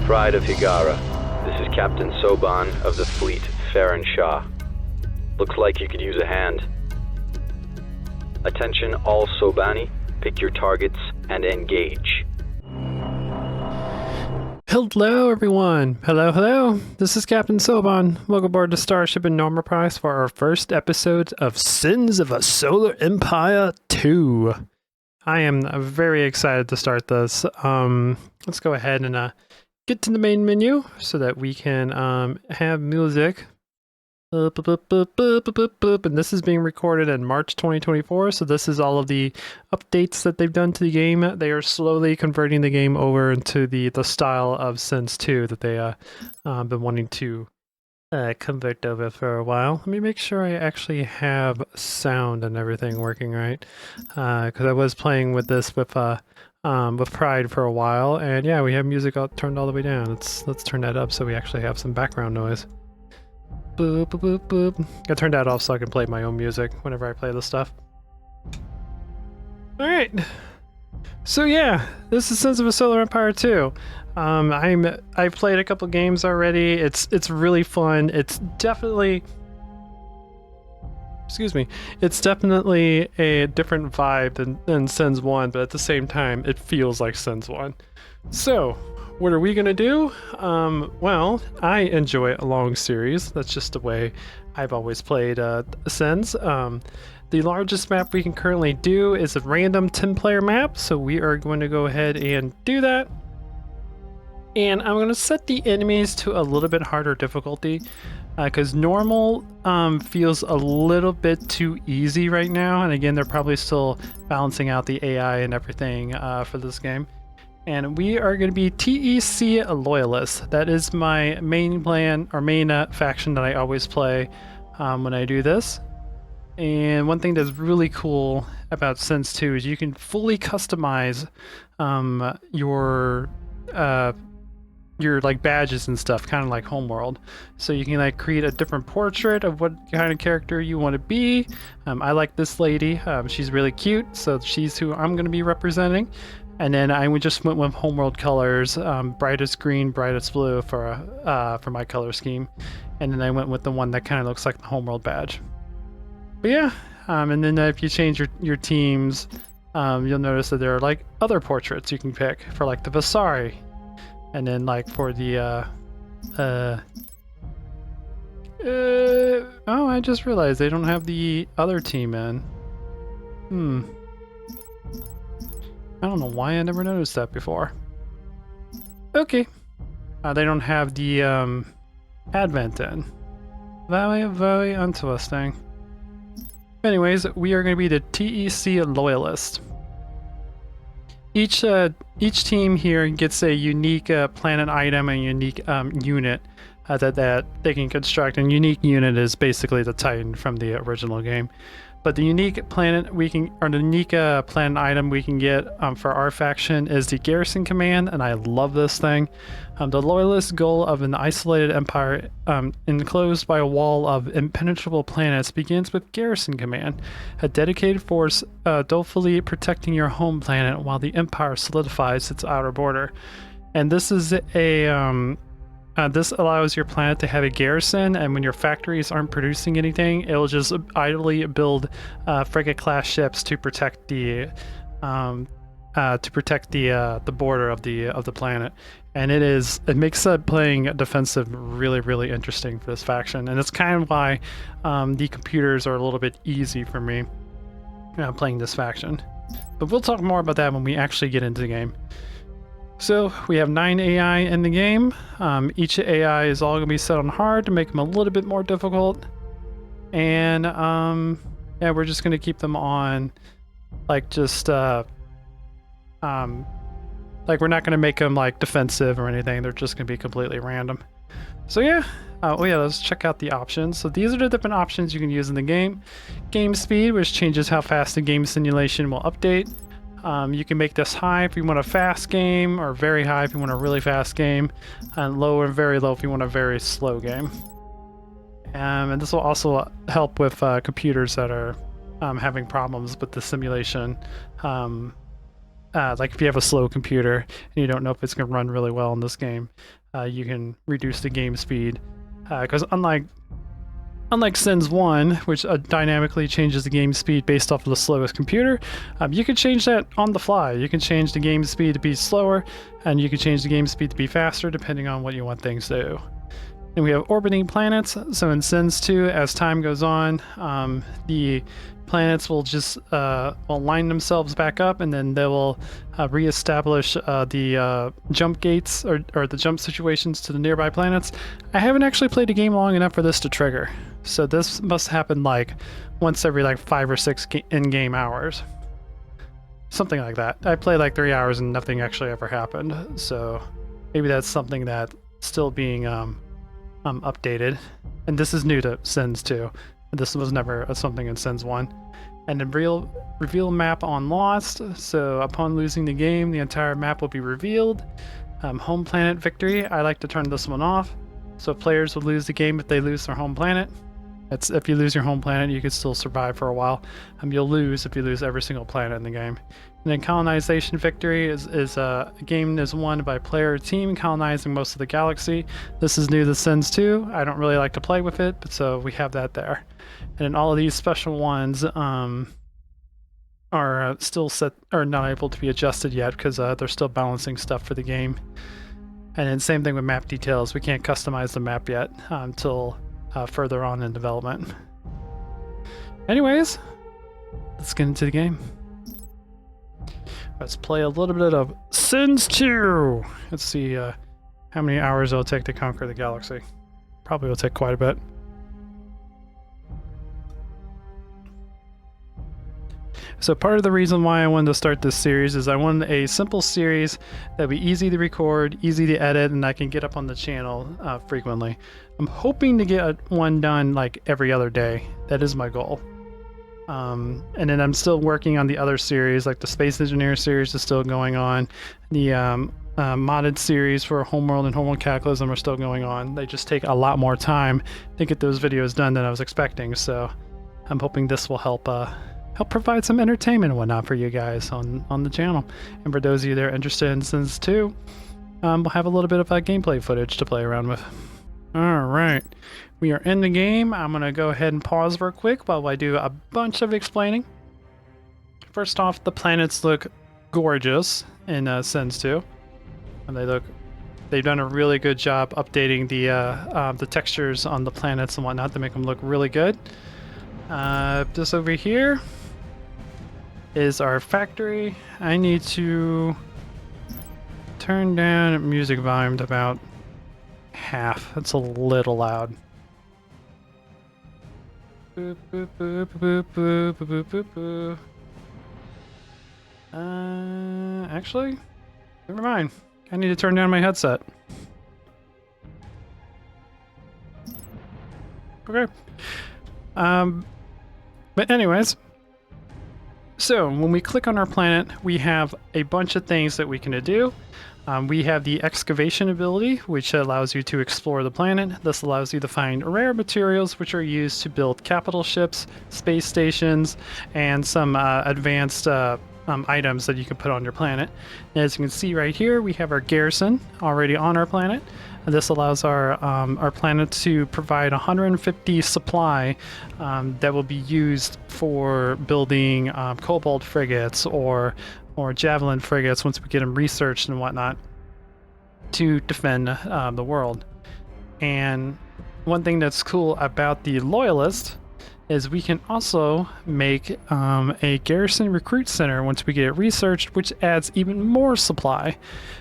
Pride of Higara. This is Captain Soban of the fleet, Farron Shah. Looks like you could use a hand. Attention all Sobani, pick your targets and engage. Hello everyone! Hello! This is Captain Soban. Welcome aboard the Starship in Normal Price for our first episode of Sins of a Solar Empire 2. I am very excited to start this. Let's go ahead and get to the main menu so that we can have music. And this is being recorded in March 2024, so this is all of the updates that they've done to the game. They are slowly converting the game over into the style of Sins 2 that they been wanting to convert over for a while. Let me make sure I actually have sound and everything working right, because I was playing with this with Pride for a while, and yeah, we have music turned all the way down. Let's turn that up so we actually have some background noise. Boop, boop, boop, boop. I turned that off so I can play my own music whenever I play this stuff. Alright. So yeah, this is Sins of a Solar Empire 2. I've played a couple games already. It's really fun. It's definitely it's definitely a different vibe than Sins 1, but at the same time it feels like Sins 1. So what are we gonna do? Well, I enjoy a long series. That's just the way I've always played Sins. The largest map we can currently do is a random 10-player map, so we are going to go ahead and do that. And I'm going to set the enemies to a little bit harder difficulty, because normal feels a little bit too easy right now. And again, they're probably still balancing out the AI and everything for this game. And we are going to be TEC Loyalists. That is my main plan, or main faction that I always play when I do this. And one thing that's really cool about Sins 2 is you can fully customize your like badges and stuff, kind of like Homeworld. So you can like create a different portrait of what kind of character you want to be. I like this lady. She's really cute, so she's who I'm going to be representing. And then I just went with Homeworld colors, brightest green, brightest blue for my color scheme. And then I went with the one that kind of looks like the Homeworld badge. But yeah, and then if you change your teams, you'll notice that there are like other portraits you can pick for like the Vasari. And then like for the, oh, I just realized they don't have the other team in. I don't know why I never noticed that before. Okay. They don't have the Advent in. Very interesting. Anyways, we are going to be the TEC Loyalist. Each team here gets a unique planet item and unique unit that they can construct. And unique unit is basically the Titan from the original game. But the unique planet planet item we can get for our faction is the Garrison Command, and I love this thing. The Loyalist goal of an isolated empire enclosed by a wall of impenetrable planets begins with Garrison Command, a dedicated force dolefully protecting your home planet while the empire solidifies its outer border. And this is this allows your planet to have a garrison, and when your factories aren't producing anything, it'll just idly build frigate-class ships to protect the border of the planet. And it makes playing defensive really interesting for this faction, and it's kind of why the computers are a little bit easy for me playing this faction. But we'll talk more about that when we actually get into the game. So we have 9 AI in the game. Each AI is all going to be set on hard to make them a little bit more difficult. And yeah, we're just going to keep them on like just like we're not going to make them like defensive or anything. They're just going to be completely random. So yeah, oh yeah, let's check out the options. So these are the different options you can use in the game. Game speed, which changes how fast the game simulation will update. You can make this high if you want a fast game, or very high if you want a really fast game, and low and very low if you want a very slow game. And this will also help with computers that are having problems with the simulation like if you have a slow computer and you don't know if it's going to run really well in this game, you can reduce the game speed. Because unlike Sins 1, which dynamically changes the game speed based off of the slowest computer, you can change that on the fly. You can change the game speed to be slower, and you can change the game speed to be faster depending on what you want things to do. And we have orbiting planets. So in Sins 2, as time goes on, the planets will just will line themselves back up, and then they will reestablish the jump gates or the jump situations to the nearby planets. I haven't actually played the game long enough for this to trigger, so this must happen like once every like 5 or 6 in-game hours, something like that. I played like 3 hours and nothing actually ever happened, so maybe that's something that's still being updated. And this is new to Sins 2. This was never something in Sins 1. And then reveal map on Lost. So upon losing the game, the entire map will be revealed. Home planet victory. I like to turn this one off. So players will lose the game if they lose their home planet. If you lose your home planet, you can still survive for a while. You'll lose if you lose every single planet in the game. And then colonization victory is a game is won by player or team colonizing most of the galaxy. This is new to Sins 2. I don't really like to play with it, but so we have that there. And then all of these special ones are still set or not able to be adjusted yet because they're still balancing stuff for the game. And then same thing with map details. We can't customize the map yet until further on in development. Anyways, let's get into the game. Let's play a little bit of Sins 2. Let's see how many hours it'll take to conquer the galaxy. Probably will take quite a bit. So part of the reason why I wanted to start this series is I wanted a simple series that would be easy to record, easy to edit, and I can get up on the channel frequently. I'm hoping to get one done like every other day. That is my goal. And then I'm still working on the other series, like the Space Engineer series is still going on. The modded series for Homeworld and Homeworld Cataclysm are still going on. They just take a lot more time to get those videos done than I was expecting. So I'm hoping this will help provide some entertainment and whatnot for you guys on the channel. And for those of you that are interested in Sins 2, we'll have a little bit of gameplay footage to play around with. Alright, we are in the game. I'm going to go ahead and pause real quick while I do a bunch of explaining. First off, the planets look gorgeous in Sins 2. And they've done a really good job updating the textures on the planets and whatnot to make them look really good. This over here is our factory. I need to turn down music volume to about half. It's a little loud. Boop, boop, boop, boop, boop, boop, boop, boop. Actually, never mind. I need to turn down my headset. Okay. But anyways, so when we click on our planet, we have a bunch of things that we can do. We have the excavation ability, which allows you to explore the planet. This allows you to find rare materials, which are used to build capital ships, space stations, and some advanced items that you can put on your planet. And as you can see right here, we have our garrison already on our planet. And this allows our planet to provide 150 supply that will be used for building cobalt frigates or javelin frigates once we get them researched and whatnot to defend the world. And one thing that's cool about the Loyalist is we can also make a garrison recruit center once we get it researched, which adds even more supply.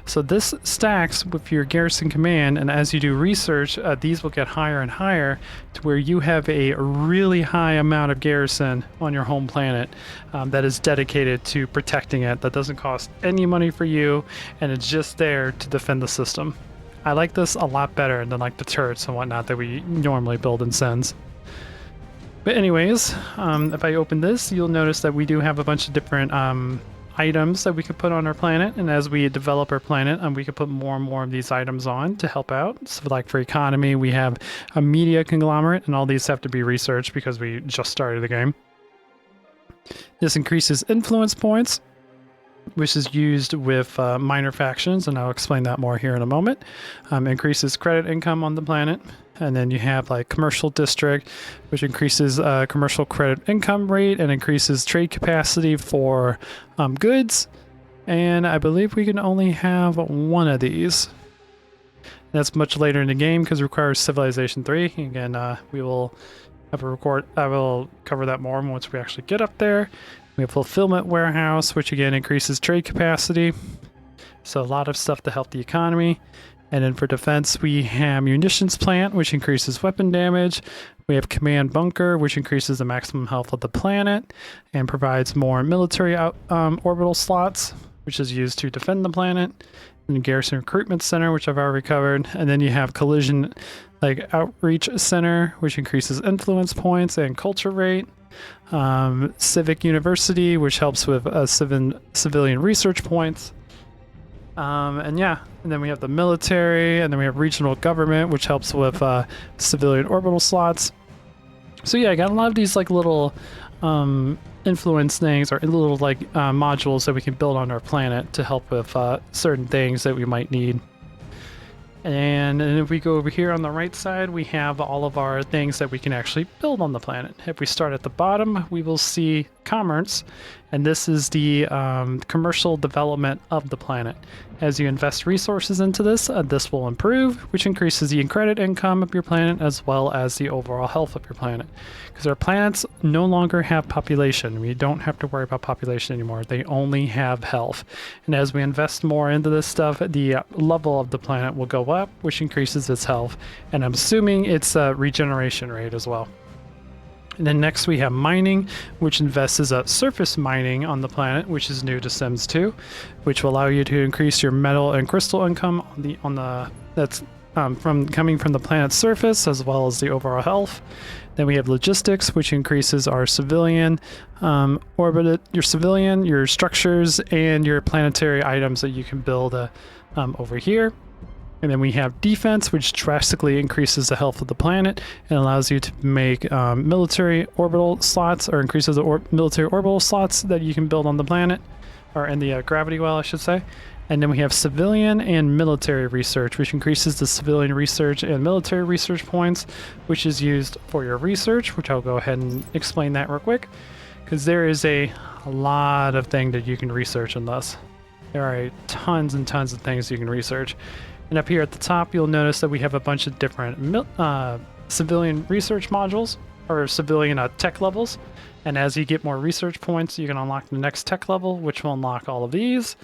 So this stacks with your garrison command, and as you do research, these will get higher and higher to where you have a really high amount of garrison on your home planet that is dedicated to protecting it, that doesn't cost any money for you, and it's just there to defend the system. I like this a lot better than like the turrets and whatnot that we normally build in Sins. But anyways, if I open this, you'll notice that we do have a bunch of different items that we can put on our planet. And as we develop our planet, we can put more and more of these items on to help out. So like for economy, we have a media conglomerate, and all these have to be researched because we just started the game. This increases influence points. which is used with minor factions, and I'll explain that more here in a moment. Increases credit income on the planet. And then you have like commercial district, which increases commercial credit income rate and increases trade capacity for goods. And I believe we can only have one of these. That's much later in the game because it requires Civilization 3. Again, we will have a record. I will cover that more once we actually get up there. We have fulfillment warehouse, which again increases trade capacity. So a lot of stuff to help the economy. And then for defense, we have munitions plant, which increases weapon damage. We have command bunker, which increases the maximum health of the planet and provides more military orbital slots, which is used to defend the planet. And garrison recruitment center, which I've already covered. And then you have collision outreach center, which increases influence points and culture rate. Civic university, which helps with civilian research points. And then we have the military, and then we have regional government, which helps with civilian orbital slots. So yeah, I got a lot of these like little influence things or little like modules that we can build on our planet to help with certain things that we might need. And if we go over here on the right side, we have all of our things that we can actually build on the planet. If we start at the bottom, we will see commerce, and this is the commercial development of the planet. As you invest resources into this, this will improve, which increases the credit income of your planet as well as the overall health of your planet. Because our planets no longer have population. We don't have to worry about population anymore. They only have health. And as we invest more into this stuff, the level of the planet will go up, which increases its health. And I'm assuming its regeneration rate as well. And then next we have mining, which invests in surface mining on the planet, which is new to Sims 2, which will allow you to increase your metal and crystal income that's coming from the planet's surface as well as the overall health. Then we have logistics, which increases our civilian your structures, and your planetary items that you can build over here. And then we have defense, which drastically increases the health of the planet and allows you to make military orbital slots, or increases the military orbital slots that you can build on the planet, or in the gravity well, I should say. And then we have civilian and military research, which increases the civilian research and military research points, which is used for your research, which I'll go ahead and explain that real quick, because there is a lot of things that you can research in this. There are tons and tons of things you can research. And up here at the top, you'll notice that we have a bunch of different civilian research modules, or civilian tech levels. And as you get more research points, you can unlock the next tech level, which will unlock all of these.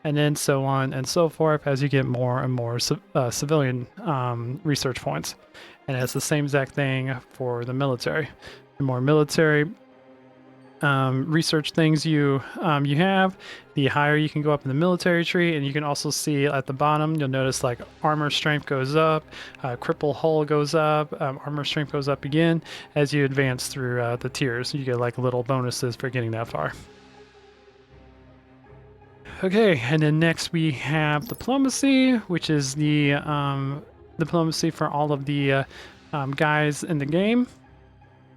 And then so on and so forth as you get more and more civilian research points. And it's the same exact thing for the military. The more military research things you have, the higher you can go up in the military tree. And you can also see at the bottom, you'll notice like armor strength goes up, cripple hull goes up, armor strength goes up again as you advance through the tiers. You get like little bonuses for getting that far. Okay, and then next we have diplomacy, which is the diplomacy for all of the guys in the game.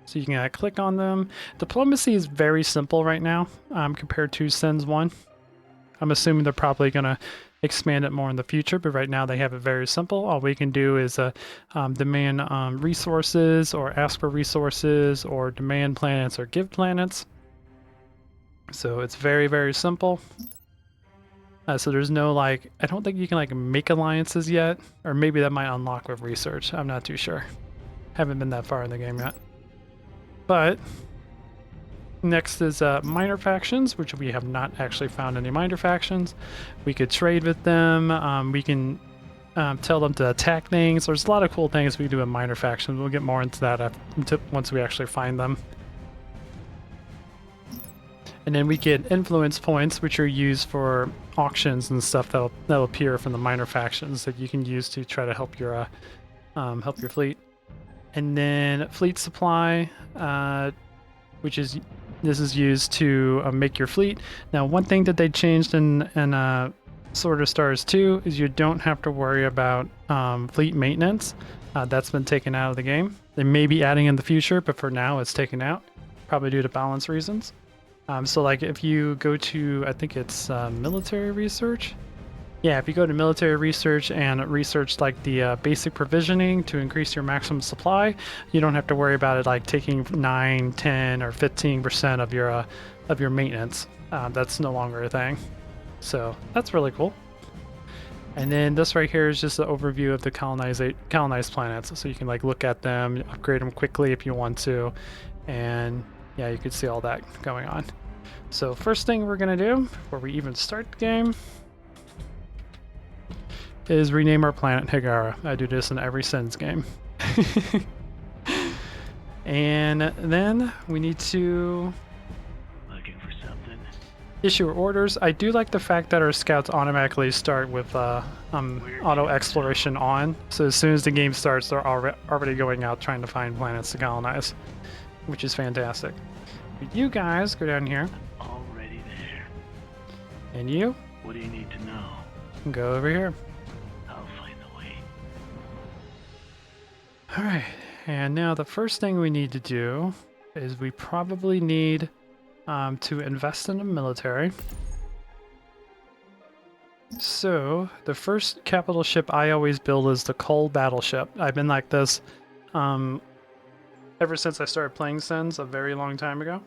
So you can click on them. Diplomacy is very simple right now compared to Sims 1. I'm assuming they're probably going to expand it more in the future, but right now they have it very simple. All we can do is demand resources, or ask for resources, or demand planets, or give planets. So it's very, very simple. So there's no I don't think you can make alliances yet, or maybe that might unlock with research. I'm not too sure. Haven't been that far in the game yet. But next is minor factions, which we have not actually found any minor factions. We could trade with them. We can tell them to attack things. There's a lot of cool things we do in minor factions. We'll get more into that once we actually find them. And then we get influence points, which are used for auctions and stuff that'll appear from the minor factions that you can use to try to help your fleet. And then fleet supply, which is used to make your fleet. Now, one thing that they changed in Sword of Stars 2 is you don't have to worry about fleet maintenance. That's been taken out of the game. They may be adding in the future, but for now it's taken out, probably due to balance reasons. So like if you go to, I think it's military research. Yeah, if you go to military research and research like the basic provisioning to increase your maximum supply, you don't have to worry about it like taking 9, 10, or 15% of your maintenance. That's no longer a thing. So that's really cool. And then this right here is just an overview of the colonized planets. So you can like look at them, upgrade them quickly if you want to. And yeah, you can see all that going on. So first thing we're gonna do before we even start the game is rename our planet Higara. I do this in every Sins game. And then we need to issue orders. I do like the fact that our scouts automatically start with auto exploration on. So as soon as the game starts, they're already going out trying to find planets to colonize, which is fantastic. But you guys go down here. Already there. And you? What do you need to know? Go over here. I'll find the way. All right. And now the first thing we need to do is we probably need to invest in the military. So the first capital ship I always build is the coal battleship. I've been like this ever since I started playing Sins a very long time ago.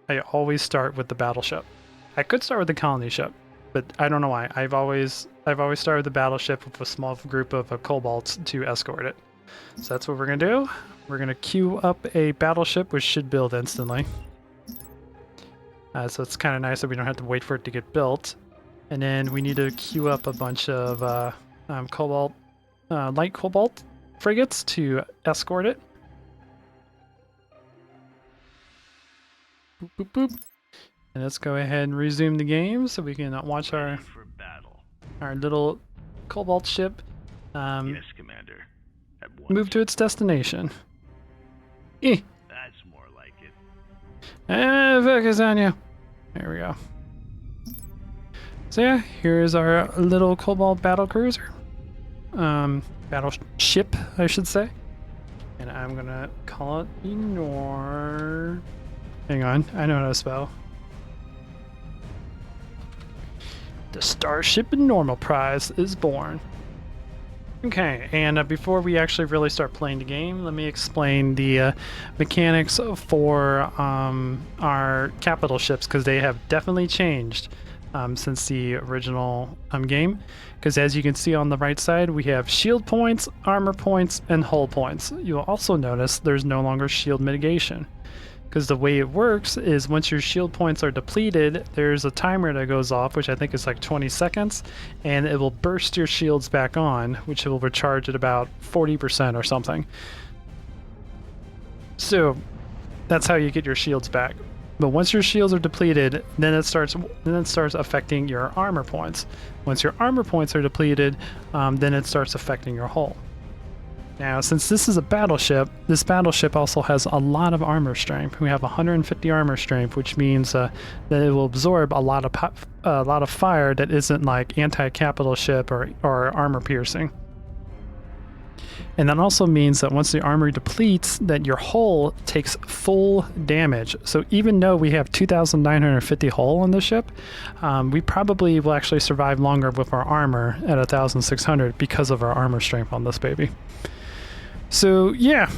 I always start with the battleship. I could start with the colony ship, but I don't know why. I've always started with the battleship with a small group of kobolds to escort it. So that's what we're gonna do. We're gonna queue up a battleship, which should build instantly. So it's kind of nice that we don't have to wait for it to get built. And then we need to queue up a bunch of light cobalt frigates to escort it. Boop, boop, boop. And let's go ahead and resume the game so we can watch our little cobalt ship Yes, Commander. At once. move to its destination. That's more like it. Focus on you. There we go. So yeah, here's our little cobalt battle cruiser. Battleship, I should say. And I'm gonna call it Enor. Hang on, I know how to spell. The Starship Normal Prize is born. Okay, and before we actually really start playing the game, let me explain the mechanics for our capital ships, because they have definitely changed since the original game. Because as you can see on the right side, we have shield points, armor points, and hull points. You'll also notice there's no longer shield mitigation. Because the way it works is once your shield points are depleted, there's a timer that goes off, which I think is like 20 seconds, and it will burst your shields back on, which will recharge at about 40% or something. So that's how you get your shields back. But once your shields are depleted, then it starts affecting your armor points. Once your armor points are depleted, then it starts affecting your hull. Now, since this is a battleship, this battleship also has a lot of armor strength. We have 150 armor strength, which means that it will absorb a lot of fire that isn't like anti-capital ship or armor piercing. And that also means that once the armor depletes, that your hull takes full damage. So even though we have 2,950 hull on the ship, we probably will actually survive longer with our armor at 1,600 because of our armor strength on this baby. So yeah,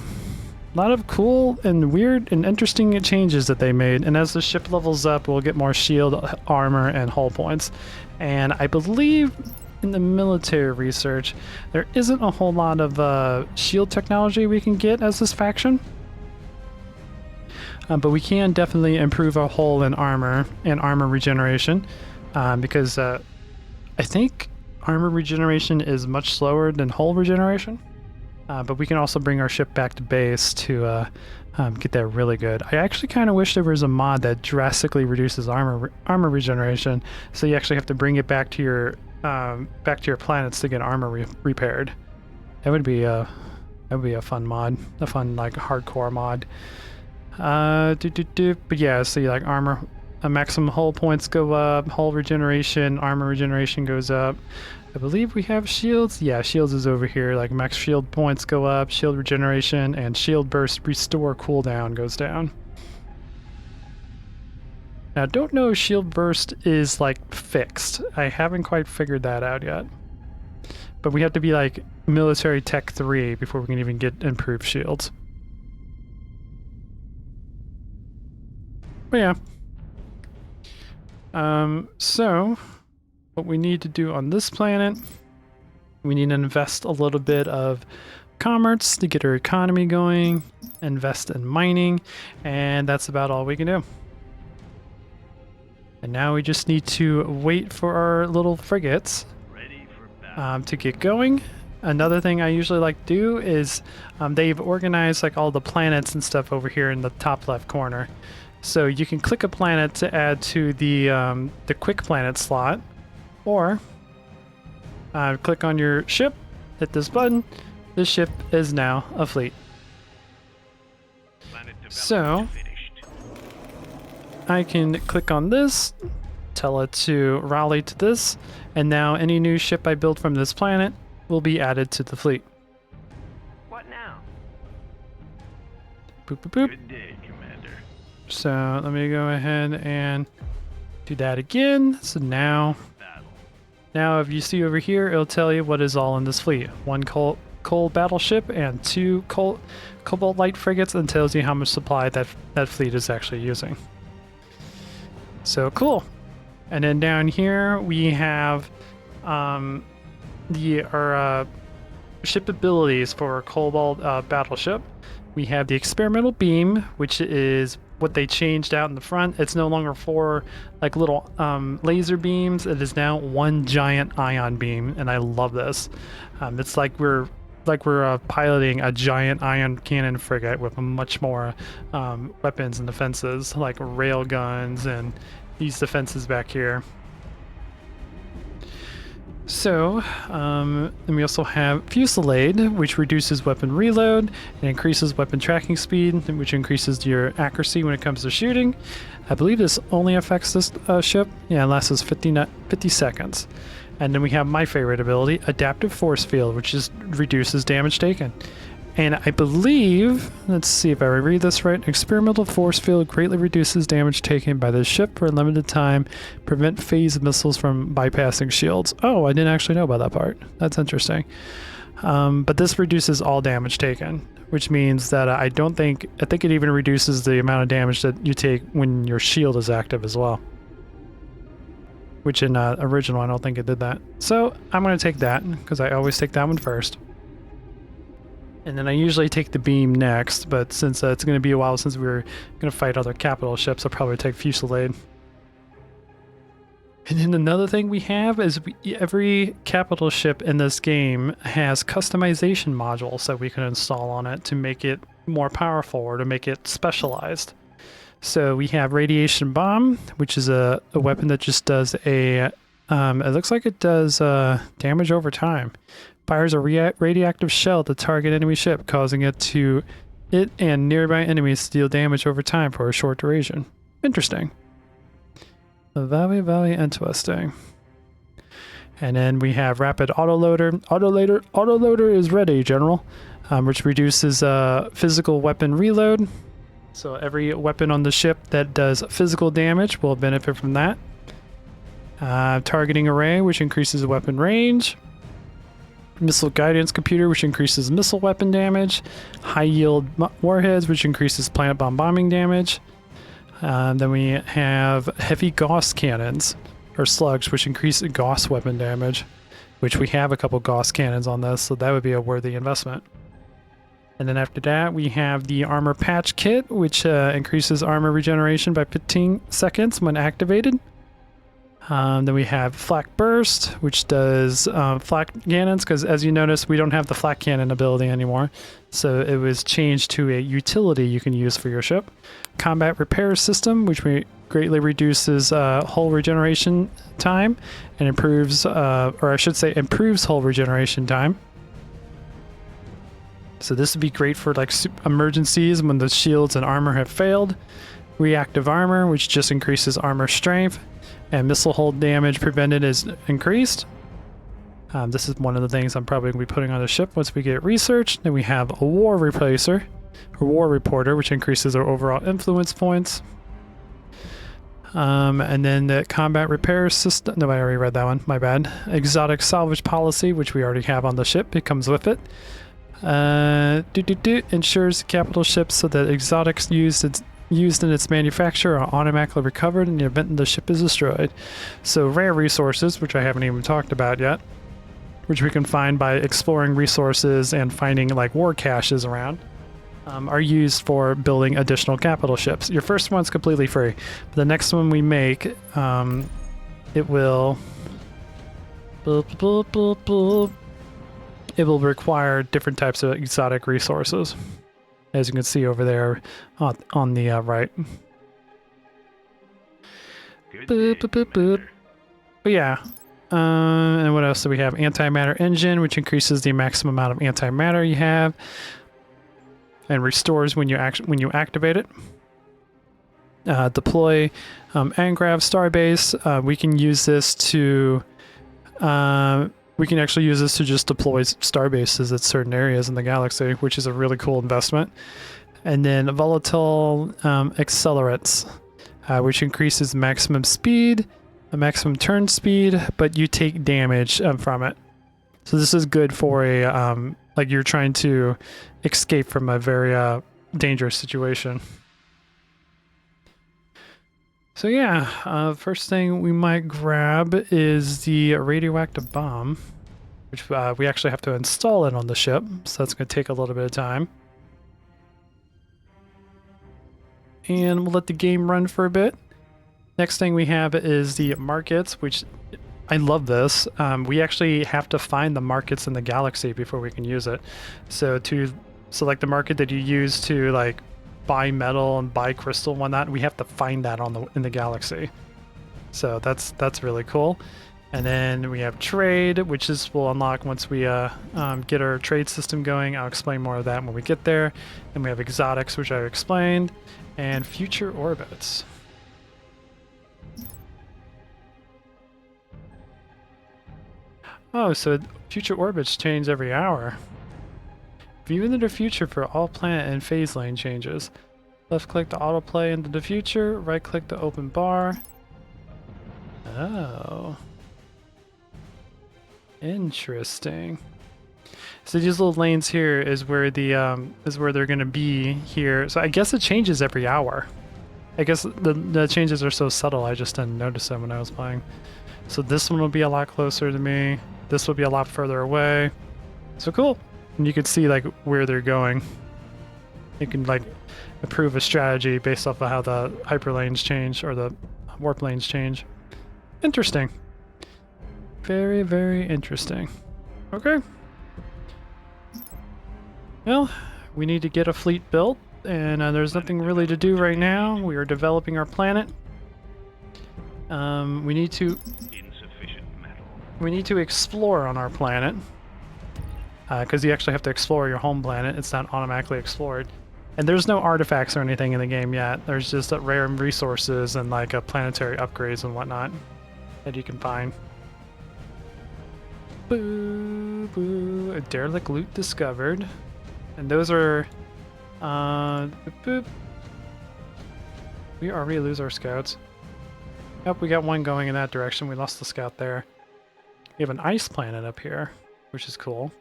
a lot of cool and weird and interesting changes that they made. And as the ship levels up, we'll get more shield, armor, and hull points. And I believe in the military research, there isn't a whole lot of shield technology we can get as this faction. But we can definitely improve our hull and armor regeneration. Because I think armor regeneration is much slower than hull regeneration. But we can also bring our ship back to base to get that really good. I actually kind of wish there was a mod that drastically reduces armor regeneration, so you actually have to bring it back to your planets to get armor repaired. That would be a fun mod, a fun like hardcore mod. But yeah, see like armor, maximum hull points go up, hull regeneration, armor regeneration goes up. I believe we have shields. Yeah, shields is over here. Like max shield points go up, shield regeneration, and shield burst restore cooldown goes down. Now, don't know if shield burst is like fixed. I haven't quite figured that out yet. But we have to be like military tech 3 before we can even get improved shields. But yeah. So what we need to do on this planet, we need to invest a little bit of commerce to get our economy going, invest in mining, and that's about all we can do. And now we just need to wait for our little frigates to get going. Another thing I usually like to do is they've organized like all the planets and stuff over here in the top left corner. So you can click a planet to add to the quick planet slot, or click on your ship, hit this button. This ship is now a fleet. So I can click on this, tell it to rally to this, and now any new ship I build from this planet will be added to the fleet. What now? Boop, boop, boop. Good day, Commander. So let me go ahead and do that again. So now if you see over here, it'll tell you what is all in this fleet. 1 coal battleship and 2 cobalt light frigates, and tells you how much supply that fleet is actually using. So cool. And then down here we have our ship abilities for Cobalt battleship. We have the experimental beam, which is what they changed out in the front. It's no longer 4 like little laser beams. It is now 1 giant ion beam, and I love this. It's like we're piloting a giant ion cannon frigate with much more weapons and defenses, like rail guns and these defenses back here. So, and we also have Fusillade, which reduces weapon reload and increases weapon tracking speed, which increases your accuracy when it comes to shooting. I believe this only affects this ship. Yeah, it lasts 50 seconds. And then we have my favorite ability, Adaptive Force Field, which just reduces damage taken. And I believe, let's see if I read this right, Experimental Force Field greatly reduces damage taken by the ship for a limited time, prevent phase missiles from bypassing shields. Oh, I didn't actually know about that part. That's interesting. But this reduces all damage taken, which means that I think it even reduces the amount of damage that you take when your shield is active as well. Which in original, I don't think it did that. So I'm going to take that, because I always take that one first. And then I usually take the beam next, but since it's going to be a while since we're going to fight other capital ships, I'll probably take Fusillade. And then another thing we have is every capital ship in this game has customization modules that we can install on it to make it more powerful or to make it specialized. So we have Radiation Bomb, which is a weapon that just does it looks like it does damage over time. Fires a radioactive shell to target enemy ship, causing it and nearby enemies to deal damage over time for a short duration. Interesting. Very, very interesting. And then we have Rapid Autoloader. Autoloader is ready, General, which reduces physical weapon reload. So every weapon on the ship that does physical damage will benefit from that. Targeting Array, which increases weapon range. Missile Guidance Computer, which increases missile weapon damage. High Yield Warheads, which increases planet bomb bombing damage. Then we have Heavy Gauss Cannons, or Slugs, which increase Gauss weapon damage, which we have a couple Gauss cannons on this, so that would be a worthy investment. And then after that, we have the Armor Patch Kit, which increases armor regeneration by 15 seconds when activated. Then we have Flak Burst, which does flak cannons, because as you notice, we don't have the flak cannon ability anymore. So it was changed to a utility you can use for your ship. Combat Repair System, which greatly reduces hull regeneration time and improves hull regeneration time. So this would be great for like emergencies when the shields and armor have failed. Reactive Armor, which just increases armor strength. And missile hull damage prevented is increased. This is one of the things I'm probably going to be putting on the ship once we get research. Then we have a War Replacer, or War Reporter, which increases our overall influence points. And then the combat repair system. No, I already read that one. My bad. Exotic salvage policy, which we already have on the ship. It comes with it. Ensures capital ships so that exotics used in its manufacture are automatically recovered in the event the ship is destroyed. So rare resources, which I haven't even talked about yet, which we can find by exploring resources and finding like war caches around. Are used for building additional capital ships. Your first one's completely free. But the next one we make, it will require different types of exotic resources, as you can see over there on the right. But yeah. And what else do we have? Antimatter engine, which increases the maximum amount of antimatter you have. And restores when you activate it. Deploy Angrav Starbase. We can use this to we can actually use this to just deploy starbases at certain areas in the galaxy, which is a really cool investment. And then volatile accelerates, which increases maximum speed, a maximum turn speed, but you take damage from it. So this is good for a like you're trying to escape from a very dangerous situation. So yeah, first thing we might grab is the radioactive bomb, which we actually have to install it on the ship, so that's going to take a little bit of time. And we'll let the game run for a bit. Next thing we have is the markets, which I love this. We actually have to find the markets in the galaxy before we can use it. So to select the market that you use to like buy metal and buy crystal and whatnot, we have to find that in the galaxy. So that's really cool. And then we have trade, which will unlock once we get our trade system going. I'll explain more of that when we get there. And we have exotics, which I explained, and future orbits. Oh, so future orbits change every hour. View into the future for all planet and phase lane changes. Left click to autoplay into the future, right click to open bar. Oh. Interesting. So these little lanes here is where they're gonna be here. So I guess it changes every hour. I guess the changes are so subtle I just didn't notice them when I was playing. So this one will be a lot closer to me. This will be a lot further away. So cool. And you can see like where they're going. You can like approve a strategy based off of how the hyperlanes change or the warp lanes change. Interesting. Very, very interesting. Okay. Well, we need to get a fleet built, and there's nothing really to do right now. We are developing our planet. We need to explore on our planet, because you actually have to explore your home planet. It's not automatically explored, and there's no artifacts or anything in the game yet. There's just rare resources and like planetary upgrades and whatnot that you can find. Boo boo! A derelict loot discovered, and those are boop. We already lose our scouts. Yep, we got one going in that direction. We lost the scout there. We have an ice planet up here, which is cool.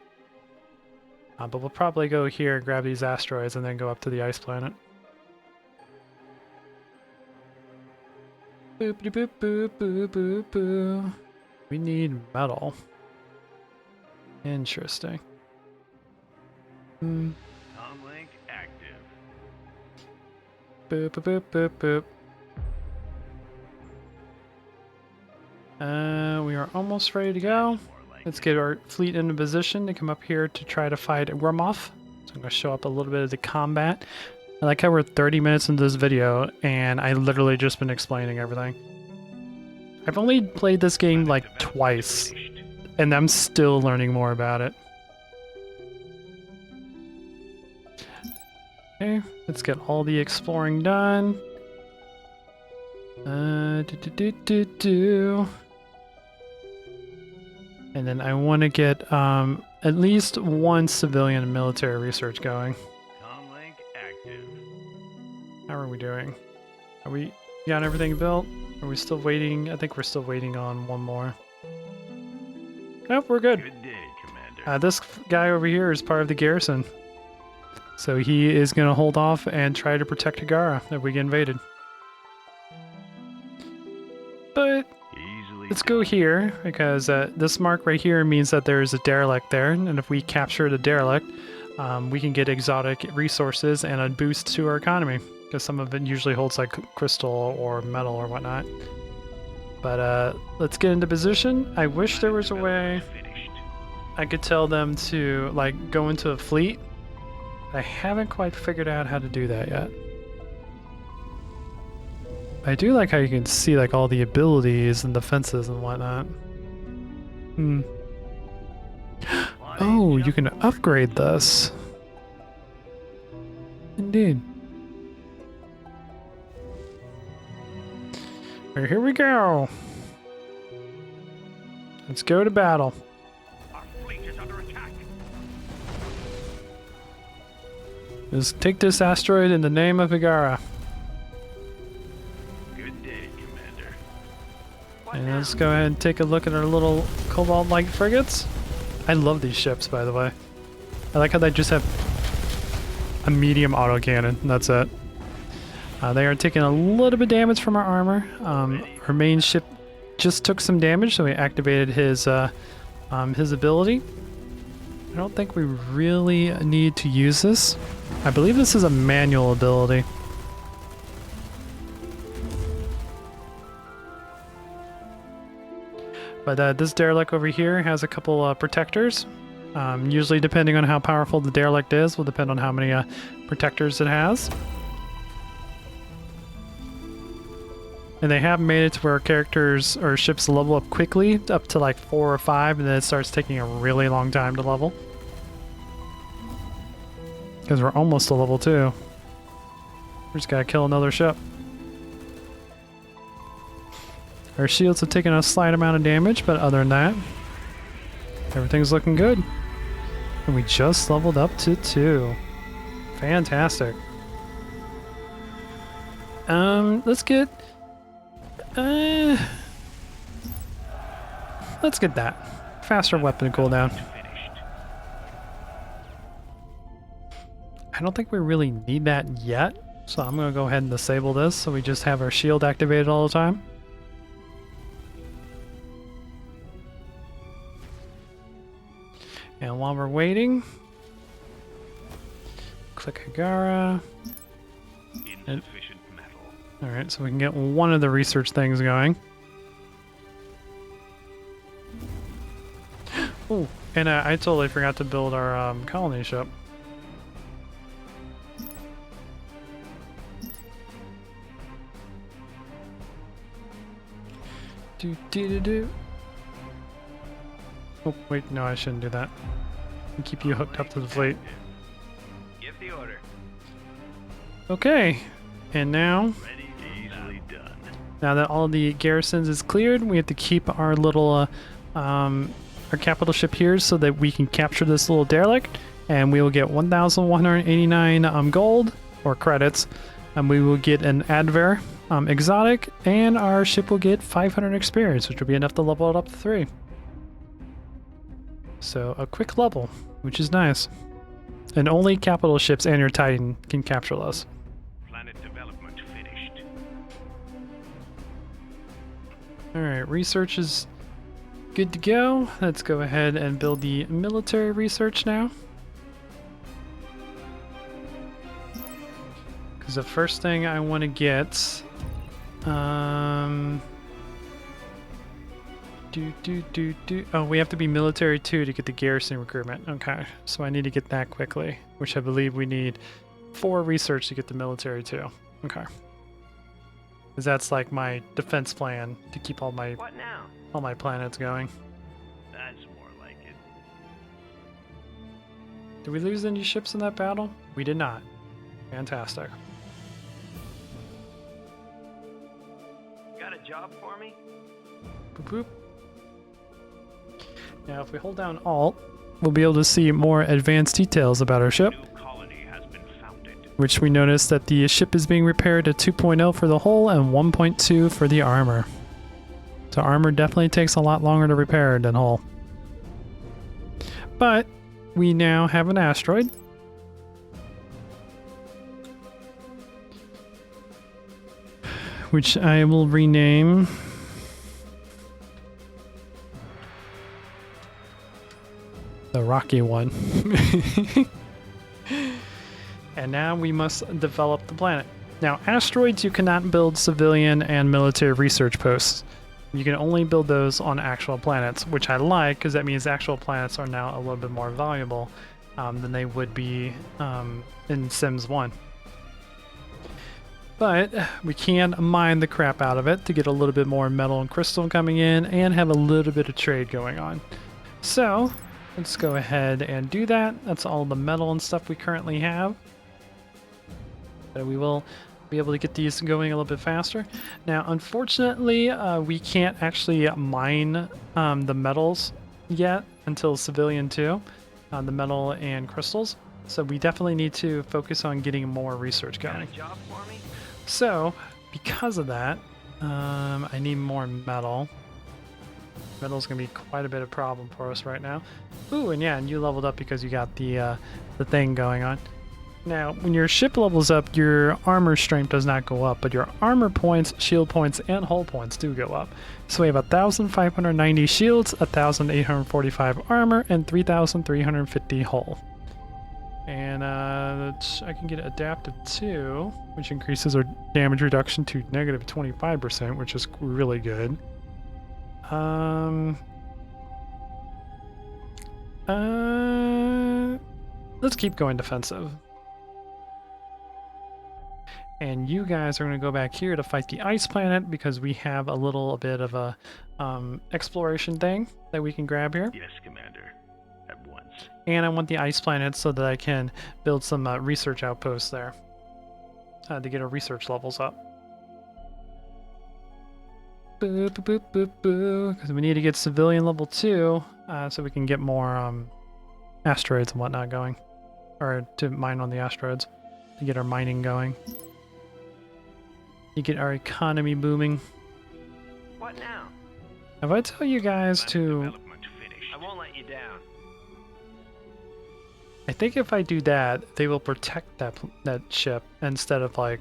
But we'll probably go here, grab these asteroids, and then go up to the ice planet. Boop boop boop boop boop boop. We need metal. Interesting. Comlink active. Boop boop boop boop boop. We are almost ready to go. Let's get our fleet into position to come up here to try to fight Wormoth. So I'm going to show up a little bit of the combat. I like how we're 30 minutes into this video and I literally just been explaining everything. I've only played this game like twice and I'm still learning more about it. Okay, let's get all the exploring done. And then I want to get at least one civilian and military research going. Comlink active. How are we doing? Are we got everything built? Are we still waiting? I think we're still waiting on one more. Nope, we're good. Good day, Commander. This guy over here is part of the garrison. So he is going to hold off and try to protect Hagara if we get invaded. But Easily let's go here, because this mark right here means that there is a derelict there, and if we capture the derelict, we can get exotic resources and a boost to our economy, because some of it usually holds like crystal or metal or whatnot. But let's get into position. I wish there was a way finished. I could tell them to like go into a fleet. I haven't quite figured out how to do that yet. I do like how you can see like all the abilities and defenses and whatnot. Oh, you can upgrade this. Indeed. Alright, here we go. Let's go to battle. Our fleet is under attack. Just take this asteroid in the name of Hagara. Good day, Commander. And let's go ahead and take a look at our little Cobalt-like frigates. I love these ships, by the way. I like how they just have a medium autocannon, and that's it. They are taking a little bit of damage from our armor. Our main ship just took some damage, so we activated his ability. I don't think we really need to use this. I believe this is a manual ability. But this derelict over here has a couple protectors. Usually, depending on how powerful the derelict is, will depend on how many protectors it has. And they have made it to where characters or ships level up quickly, up to like 4 or 5, and then it starts taking a really long time to level. Because we're almost to level 2. We just gotta kill another ship. Our shields have taken a slight amount of damage, but other than that, everything's looking good. And we just leveled up to 2. Fantastic. Let's get that. Faster weapon cooldown. I don't think we really need that yet, so I'm gonna go ahead and disable this so we just have our shield activated all the time. And while we're waiting, click Hagara. Insufficient metal. Alright, so we can get one of the research things going. Oh, and I totally forgot to build our colony ship. Do. Oh, wait, no, I shouldn't do that. I'll keep you hooked up to the fleet. Give the order. Okay, and now, Ready. Easily done. now that all the garrisons is cleared, we have to keep our little, our capital ship here so that we can capture this little derelict, and we will get 1,189 gold, or credits, and we will get an Adver exotic, and our ship will get 500 experience, which will be enough to level it up to 3. So a quick level, which is nice. And only capital ships and your Titan can capture this. Planet development finished. Alright, research is good to go. Let's go ahead and build the military research now. Because the first thing I want to get... Oh, we have to be military 2 to get the garrison recruitment. Okay, so I need to get that quickly, which I believe we need 4 research to get the military 2. Okay. Because that's like my defense plan to keep all my What now? planets going. That's more like it. Did we lose any ships in that battle? We did not. Fantastic. Got a job for me? Boop boop. Now, if we hold down Alt, we'll be able to see more advanced details about our ship. New colony has been founded. which we noticed that the ship is being repaired at 2.0 for the hull and 1.2 for the armor. So armor definitely takes a lot longer to repair than hull. But we now have an asteroid. Which I will rename the Rocky one. And now we must develop the planet. Now, asteroids, you cannot build civilian and military research posts. You can only build those on actual planets, which I like because that means actual planets are now a little bit more valuable than they would be in Sims 1. But we can mine the crap out of it to get a little bit more metal and crystal coming in and have a little bit of trade going on. So let's go ahead and do that. That's all the metal and stuff we currently have. But we will be able to get these going a little bit faster. Now, unfortunately, we can't actually mine the metals yet until Civilian 2, the metal and crystals. So we definitely need to focus on getting more research going. Got a job for me? So, because of that, I need more metal. Metal's gonna be quite a bit of problem for us right now. Ooh, and yeah, and you leveled up because you got the thing going on. Now, when your ship levels up, your armor strength does not go up, but your armor points, shield points, and hull points do go up. So we have 1,590 shields, 1,845 armor, and 3,350 hull. And I can get adaptive 2, which increases our damage reduction to negative 25%, which is really good. Let's keep going defensive. And you guys are going to go back here to fight the ice planet because we have a little bit of a exploration thing that we can grab here. Yes, Commander. At once. And I want the ice planet so that I can build some research outposts there to get our research levels up. Boop, boop, boop, boop, boop. Because we need to get civilian level 2 so we can get more asteroids and whatnot going. Or to mine on the asteroids to get our mining going. You get our economy booming. What now? If I tell you guys Planet to... development finished. I won't let you down. I think if I do that, they will protect that ship instead of like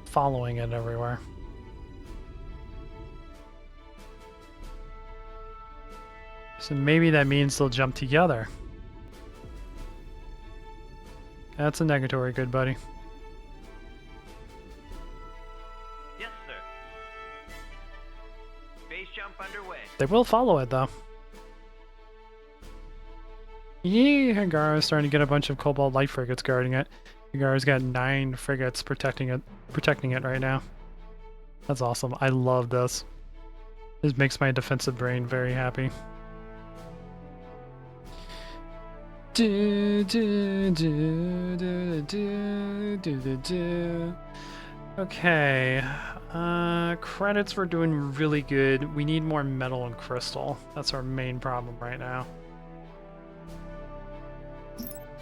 following it everywhere. So maybe that means they'll jump together. That's a negatory, good buddy. Yes, sir. Base jump underway. They will follow it though. Yeah, Hagara's starting to get a bunch of Cobalt Light frigates guarding it. Hagara's got 9 frigates protecting it right now. That's awesome. I love this. This makes my defensive brain very happy. Okay. Credits were doing really good. We need more metal and crystal. That's our main problem right now.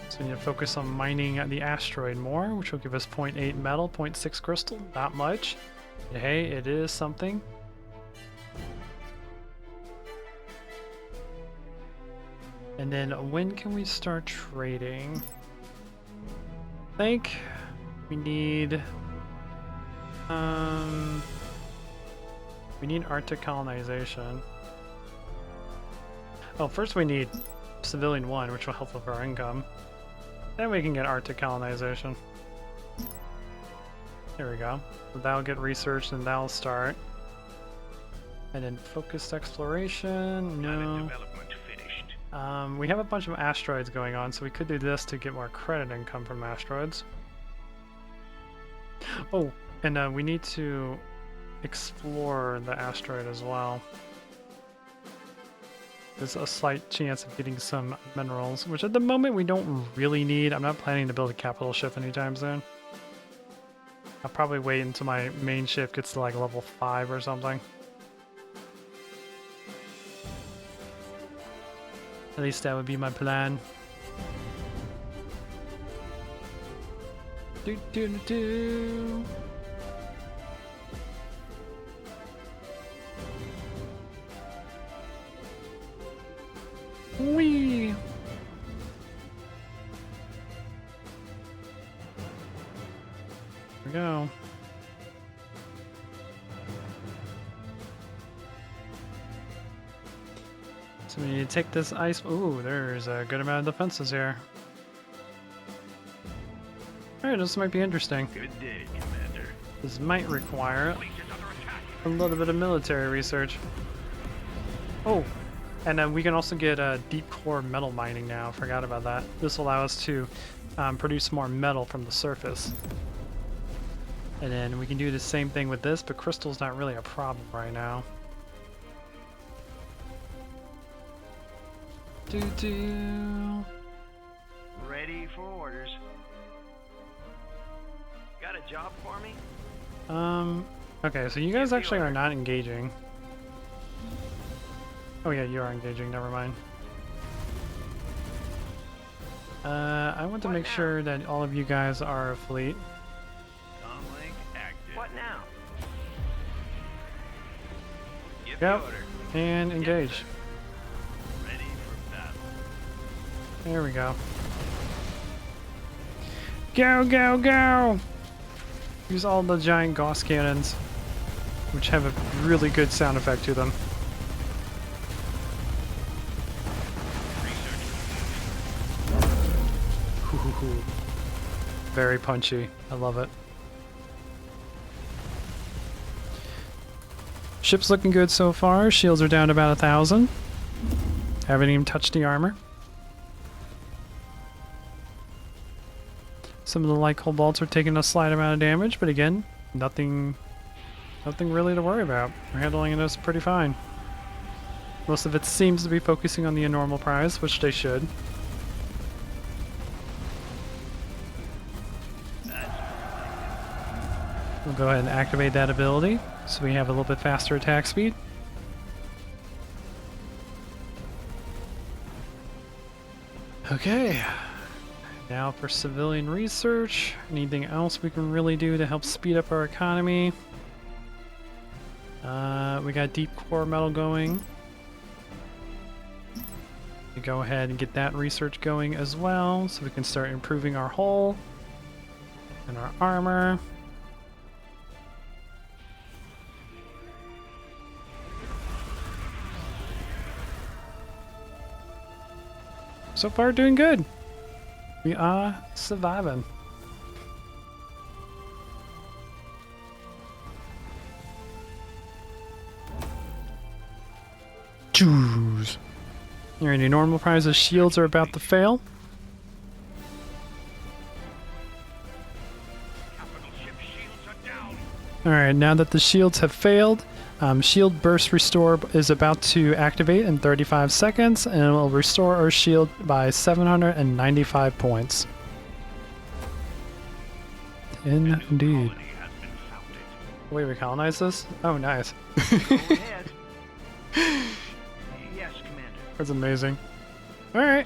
So we need to focus on mining the asteroid more, which will give us 0.8 metal, 0.6 crystal. Not much. But hey, it is something. And then when can we start trading? I think we need Arctic colonization. Oh, first we need Civilian 1, which will help with our income. Then we can get Arctic colonization. There we go. So that'll get researched and that'll start. And then focused exploration, no. Planet development finished. We have a bunch of asteroids going on, so we could do this to get more credit income from asteroids. Oh, and we need to explore the asteroid as well. There's a slight chance of getting some minerals, which at the moment we don't really need. I'm not planning to build a capital ship anytime soon. I'll probably wait until my main ship gets to like level 5 or something. At least that would be my plan. Do, do, do, do. Whee! There we go. So we need to take this ice. Ooh, there's a good amount of defenses here. Alright, this might be interesting. Good day, Commander. This might require Fleet is under attack. a little bit of military research. Oh, and then we can also get deep core metal mining now. Forgot about that. This will allow us to produce more metal from the surface. And then we can do the same thing with this, but crystal's not really a problem right now. Do. Ready for orders. Got a job for me? Okay, so you guys actually are not engaging. Oh yeah, you are engaging, never mind. I want to make sure that all of you guys are a fleet. Comlink active. What now? Give Yep, the order. and engage. Yes, sir. Ready for battle. There we go. Go, go, go! Use all the giant Gauss cannons, which have a really good sound effect to them. Ooh, very punchy. I love it. Ship's looking good so far. Shields are down to about 1,000. Haven't even touched the armor. Some of the light cobalts are taking a slight amount of damage, but again, nothing really to worry about. We're handling this pretty fine. Most of it seems to be focusing on the normal prize, which they should. We'll go ahead and activate that ability, so we have a little bit faster attack speed. Okay. Now for civilian research. Anything else we can really do to help speed up our economy? We got deep core metal going. We go ahead and get that research going as well, so we can start improving our hull and our armor. So far, doing good. We are surviving. Choose. Alrighty, normal prizes shields are about to fail. Capital ship shields are down. Alright, now that the shields have failed, shield burst restore is about to activate in 35 seconds, and it will restore our shield by 795 points. Indeed. Colony has been founded. Wait, we colonize this? Oh, nice. Go ahead. Yes, Commander. That's amazing. Alright.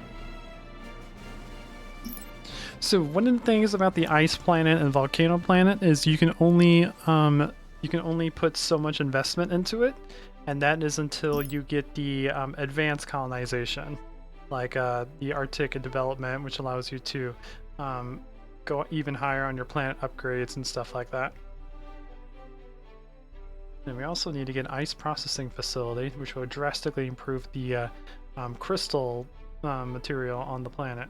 So one of the things about the ice planet and volcano planet is you can only put so much investment into it, and that is until you get the advanced colonization, like the Arctic development, which allows you to go even higher on your planet upgrades and stuff like that. And we also need to get an ice processing facility, which will drastically improve the crystal material on the planet.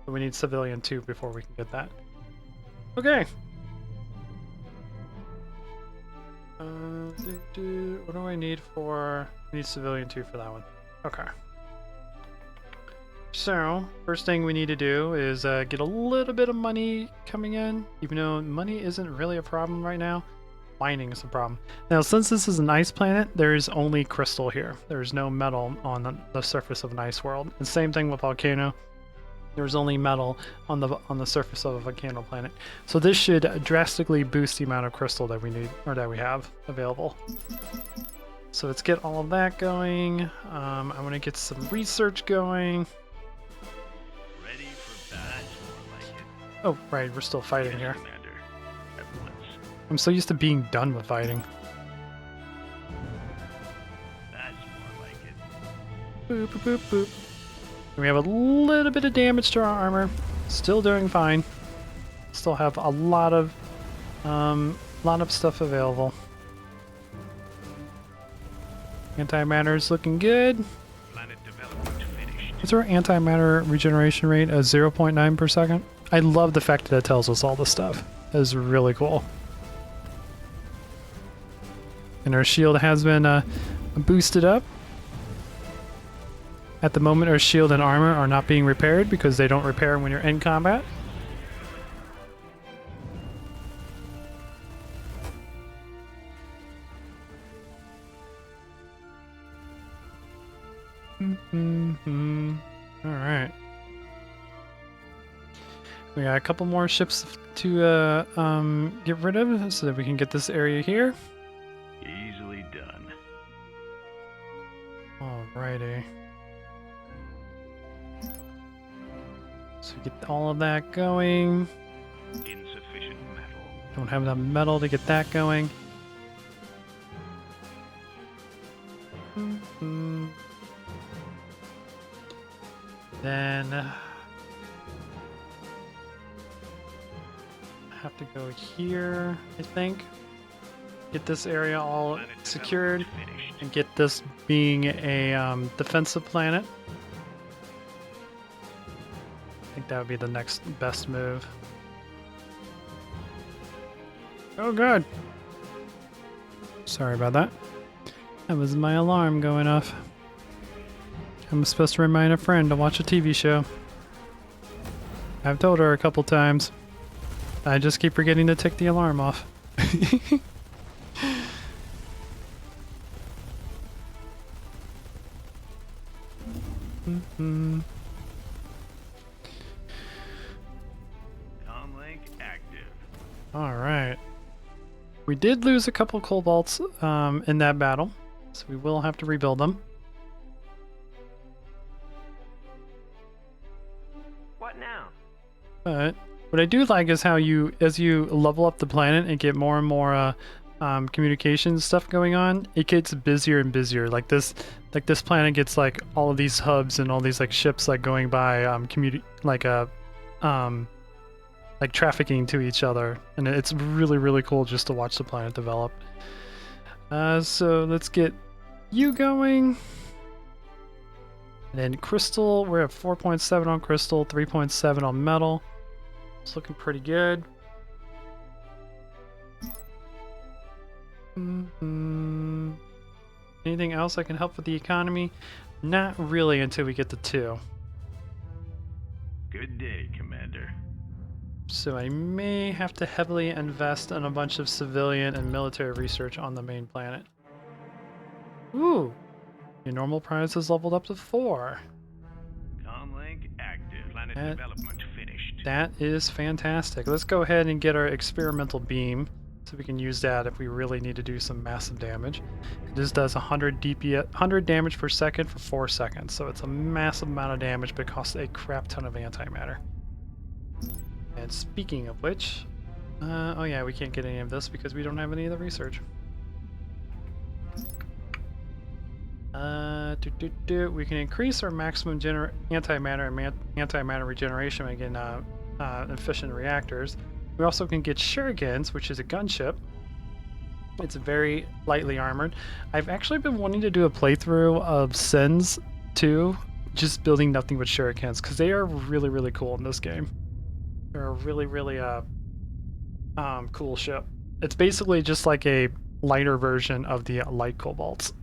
But we need civilian 2 before we can get that. Okay. What do I need for... I need civilian 2 for that one. Okay. So, first thing we need to do is get a little bit of money coming in, even though money isn't really a problem right now. Mining is a problem. Now, since this is an ice planet, there's only crystal here. There's no metal on the surface of an ice world. And same thing with volcano. There's only metal on the surface of a volcano planet. So this should drastically boost the amount of crystal that we need, or that we have available. So let's get all of that going. I want to get some research going. Ready for battle. That's more like it. Oh, right, we're still fighting Yes, here. Commander. At once. I'm so used to being done with fighting. That's more like it. Boop, boop, boop, boop. We have a little bit of damage to our armor. Still doing fine. Still have a lot of stuff available. Antimatter is looking good. Planet development finished. Is our antimatter regeneration rate at 0.9 per second? I love the fact that it tells us all this stuff. That is really cool. And our shield has been boosted up. At the moment, our shield and armor are not being repaired because they don't repair when you're in combat. Alright. We got a couple more ships to get rid of so that we can get this area here. Easily done. Alrighty. So get all of that going. Insufficient metal. Don't have enough metal to get that going. Then have to go here, I think. Get this area all Planet secured development finished. and get this being a defensive planet. I think that would be the next best move. Oh god. Sorry about that. That was my alarm going off. I'm supposed to remind a friend to watch a TV show. I've told her a couple times. I just keep forgetting to take the alarm off. Comlink active. Alright. We did lose a couple cobalts in that battle, so we will have to rebuild them. What now? But what I do like is how as you level up the planet and get more and more communication stuff going on, it gets busier and busier. Like this planet gets like all of these hubs and all these like ships like going by like trafficking to each other, and it's really, really cool just to watch the planet develop. So let's get you going. And then crystal, we're at 4.7 on crystal, 3.7 on metal. It's looking pretty good. Anything else I can help with the economy? Not really until we get to 2. Good day, Commander. So I may have to heavily invest in a bunch of civilian and military research on the main planet. Ooh! Your normal prize is leveled up to 4. Comlink active. Planet That- development finished. That is fantastic. Let's go ahead and get our experimental beam so we can use that if we really need to do some massive damage. This does 100 DPS, 100 damage per second for 4 seconds, so it's a massive amount of damage, but costs a crap ton of antimatter. And speaking of which, oh yeah, we can't get any of this because we don't have any of the research. We can increase our maximum antimatter and antimatter regeneration by getting efficient reactors. We also can get shurikens, which is a gunship. It's very lightly armored. I've actually been wanting to do a playthrough of Sins 2, just building nothing but shurikens, because they are really, really cool in this game. They're a really, really cool ship. It's basically just like a lighter version of the light cobalts.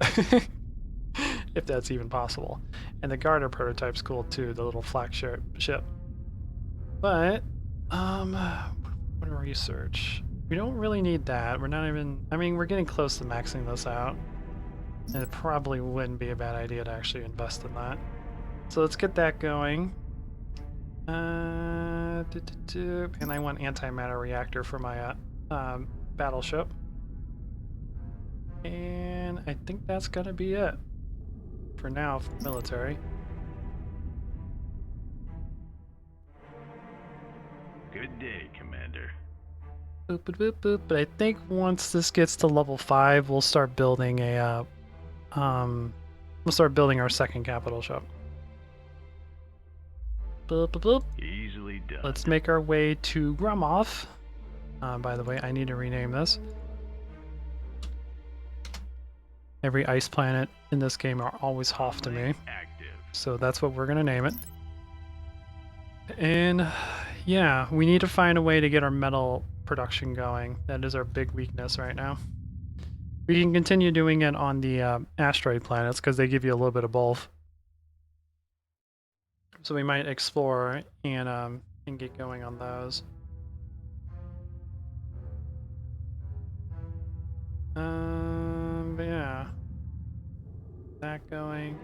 If that's even possible. And the Garter prototype's cool too, the little flak ship. But, what research? We don't really need that. We're not even, I mean, we're getting close to maxing this out. And it probably wouldn't be a bad idea to actually invest in that. So let's get that going. And I want antimatter reactor for my battleship. And I think that's gonna be it. For now, for military. Good Good day, Commander. Boop, boop, boop, boop. But I think once this gets to level 5, we'll start building a we'll start building our second capital ship. Boop, boop, boop. Easily done. Let's make our way to Grumhoff. By the way, I need to rename this. Every ice planet in this game are always Hoff to me, Active. so that's what we're gonna name it. And yeah, we need to find a way to get our metal production going. That is our big weakness right now. We can continue doing it on the asteroid planets because they give you a little bit of both. So we might explore and get going on those. But yeah, that going.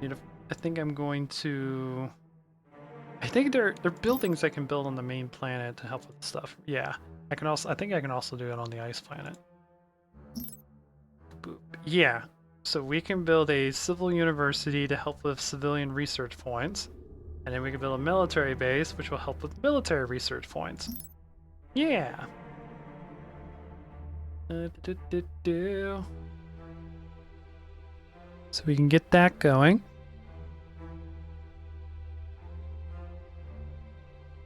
I think I'm going to. I think they're buildings I can build on the main planet to help with stuff. Yeah, I can also. I think I can also do it on the ice planet. Boop. Yeah, so we can build a civil university to help with civilian research points, and then we can build a military base which will help with military research points. Yeah. So we can get that going.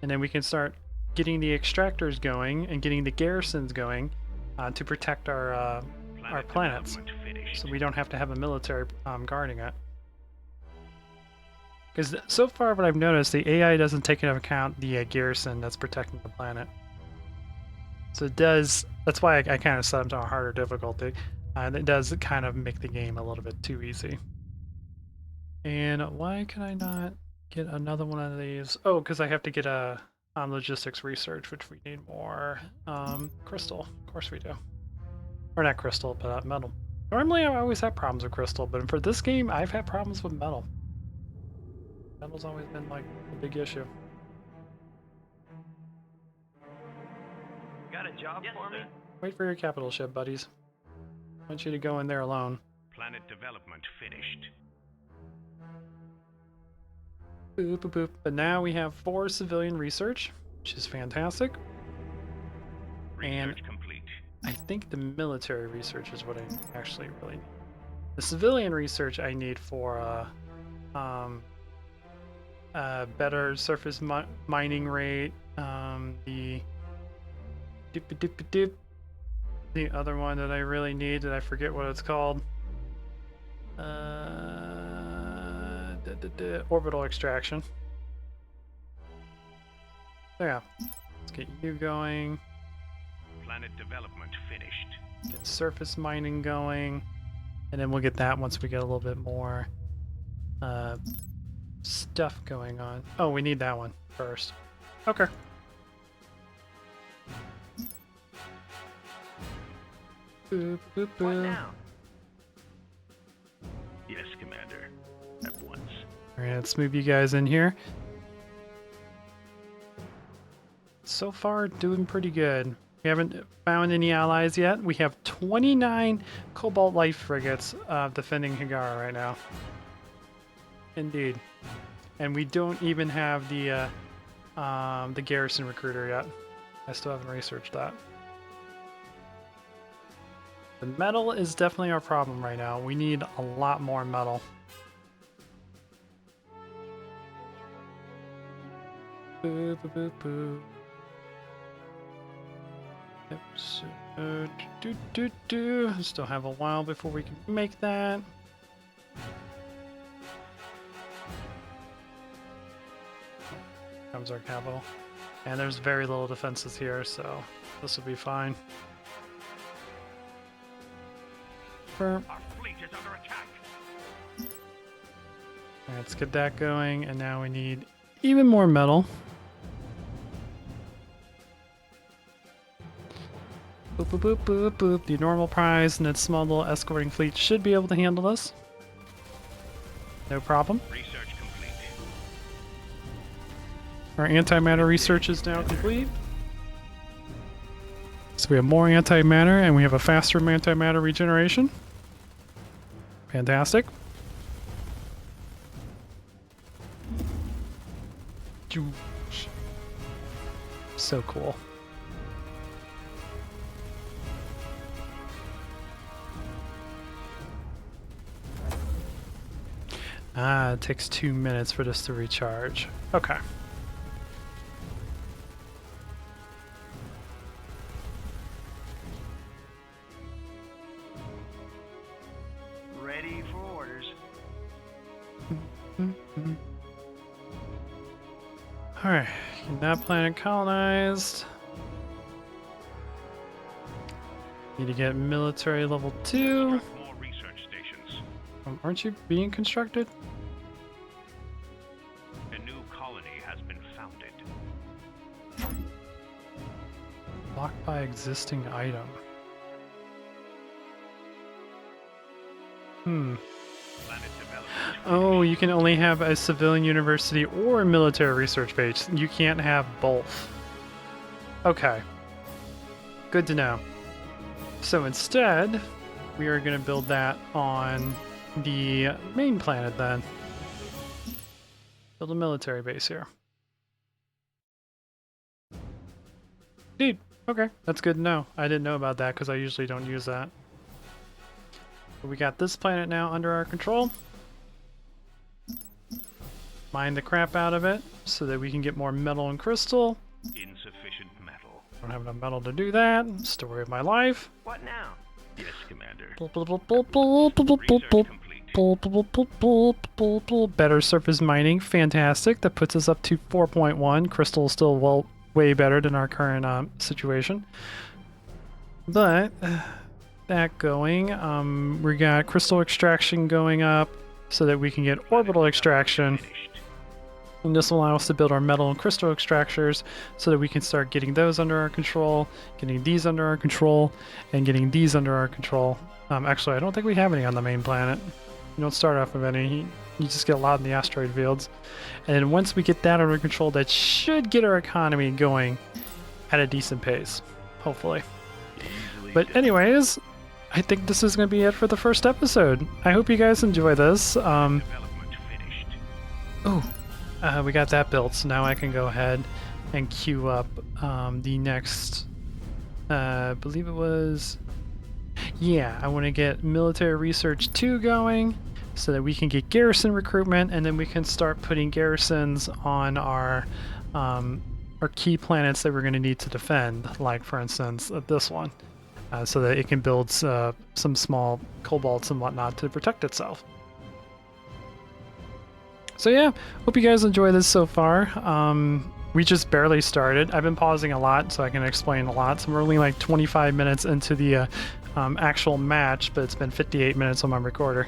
And then we can start getting the extractors going and getting the garrisons going to protect our planets. So we don't have to have a military guarding it. Because so far what I've noticed, the AI doesn't take into account the garrison that's protecting the planet. So it does, that's why I kind of set them to a harder difficulty. It does kind of make the game a little bit too easy. And why can I not get another one of these? Oh, because I have to get a logistics research, which we need more crystal. Of course we do. Or not crystal, but metal. Normally I always have problems with crystal, but for this game I've had problems with metal. Metal's always been like a big issue. Got a job for me? Wait for your capital ship, buddies. I want you to go in there alone. Planet development finished. Boop, boop, boop. But now we have 4 civilian research, which is fantastic. Research complete. I think the military research is what I actually really need. The civilian research I need for better surface mining rate. The other one that I really need, that I forget what it's called. Orbital extraction. So yeah, let's get you going. Planet development finished. Get surface mining going, and then we'll get that once we get a little bit more stuff going on. Oh, we need that one first. Okay. Boop, boop, boop. What now? Yes, Commander. At once. Alright, let's move you guys in here. So far, doing pretty good. We haven't found any allies yet. We have 29 Cobalt Light frigates defending Higara right now. Indeed. And we don't even have the garrison recruiter yet. I still haven't researched that. The metal is definitely our problem right now. We need a lot more metal. Boo, boo, boo, boo. Yep, so, still have a while before we can make that. Comes our capital. And there's very little defenses here, so this will be fine. Our fleet is under attack. Alright, let's get that going, and now we need even more metal. Boop, boop, boop, boop, boop. The normal prize and its small little escorting fleet should be able to handle this. No problem. Research complete. Our antimatter research is now complete. So we have more antimatter, and we have a faster antimatter regeneration. Fantastic. So cool. Ah, it takes 2 minutes for this to recharge. Okay. Ready for orders. Alright, that planet colonized. Need to get military level 2. More research stations. Aren't you being constructed? A new colony has been founded. Blocked by existing item. Planet development. Oh, you can only have a civilian university or a military research base. You can't have both. Okay. Good to know. So instead, we are going to build that on the main planet then. Build a military base here. Indeed. Okay, that's good to know. I didn't know about that because I usually don't use that. But we got this planet now under our control. Mine the crap out of it so that we can get more metal and crystal. Insufficient metal. Don't have enough metal to do that. Story of my life. What now? Yes, Commander. Better surface mining, fantastic. That puts us up to 4.1. Crystal is still way better than our current situation. But that going, we got crystal extraction going up so that we can get orbital extraction. And this will allow us to build our metal and crystal extractors so that we can start getting those under our control, getting these under our control, and getting these under our control. Actually, I don't think we have any on the main planet. You don't start off with any. You just get a lot in the asteroid fields. And then once we get that under control, that should get our economy going at a decent pace, hopefully. But anyways, I think this is going to be it for the first episode. I hope you guys enjoy this. Development finished. We got that built, so now I can go ahead and queue up the next, I believe it was, yeah, I want to get military research 2 going so that we can get garrison recruitment, and then we can start putting garrisons on our key planets that we're going to need to defend, like for instance this one, so that it can build some small cobalts and whatnot to protect itself. So yeah, hope you guys enjoy this so far. We just barely started. I've been pausing a lot so I can explain a lot. So we're only like 25 minutes into the actual match, but it's been 58 minutes on my recorder.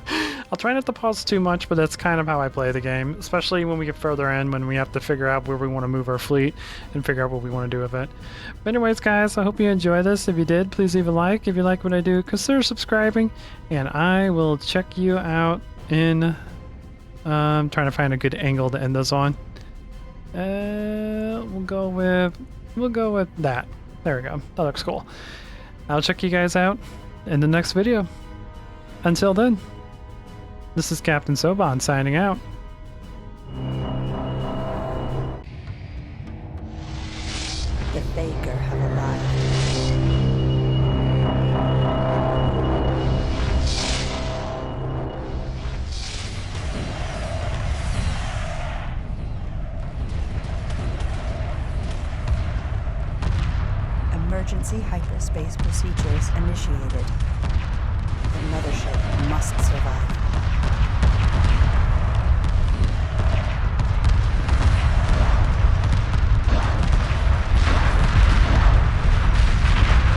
I'll try not to pause too much, but that's kind of how I play the game, especially when we get further in, when we have to figure out where we want to move our fleet and figure out what we want to do with it. But anyways, guys, I hope you enjoy this. If you did, please leave a like. If you like what I do, consider subscribing, and I will check you out in... I'm trying to find a good angle to end this on. We'll go with that. There we go. That looks cool. I'll check you guys out in the next video. Until then, this is Captain Soban signing out. The Baker have arrived. Emergency hyperspace procedures initiated.